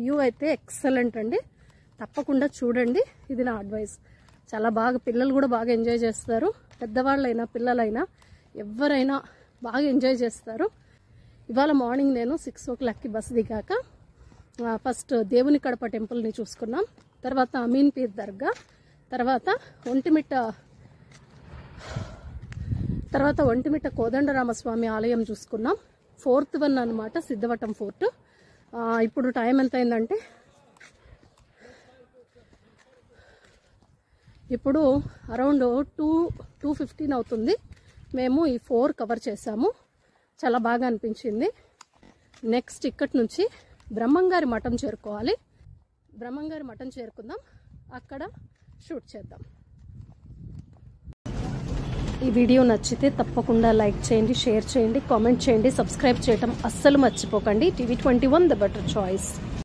View అయితే excellent అండి, తప్పకుండా చూడండి. ఇది నా అడ్వైస్. చాలా బాగా, పిల్లలు కూడా బాగా ఎంజాయ్ చేస్తారు, పెద్దవాళ్ళైనా పిల్లలైనా ఎవరైనా బాగా ఎంజాయ్ చేస్తారు. ఇవాళ మార్నింగ్ నేను 6 o'clockకి బస్సు దిగాక ఫస్ట్ దేవుని కడప టెంపుల్ని చూసుకున్నాం, తర్వాత అమీన్ పీర్ దర్గా, తర్వాత ఒంటిమిట్ట కోదండరామస్వామి ఆలయం చూసుకున్నాం. 4th one అనమాట, సిద్ధవటం ఫోర్ట్. ఇప్పుడు టైం ఎంత అయిందంటే, ఇప్పుడు అరౌండ్ 2:15 అవుతుంది. మేము ఈ 4 కవర్ చేసాము, చాలా బాగా అనిపించింది. నెక్స్ట్ ఇక్కడి నుంచి బ్రహ్మంగారి మఠం చేరుకోవాలి. బ్రహ్మంగారి మఠం చేరుకుందాం, అక్కడ షూట్ చేద్దాం. ఈ వీడియో నచ్చితే తప్పకుండా లైక్ చేయండి, షేర్ చేయండి, కామెంట్ చేయండి, సబ్స్క్రైబ్ చేయడం అస్సలు మర్చిపోకండి. TV21 the better choice.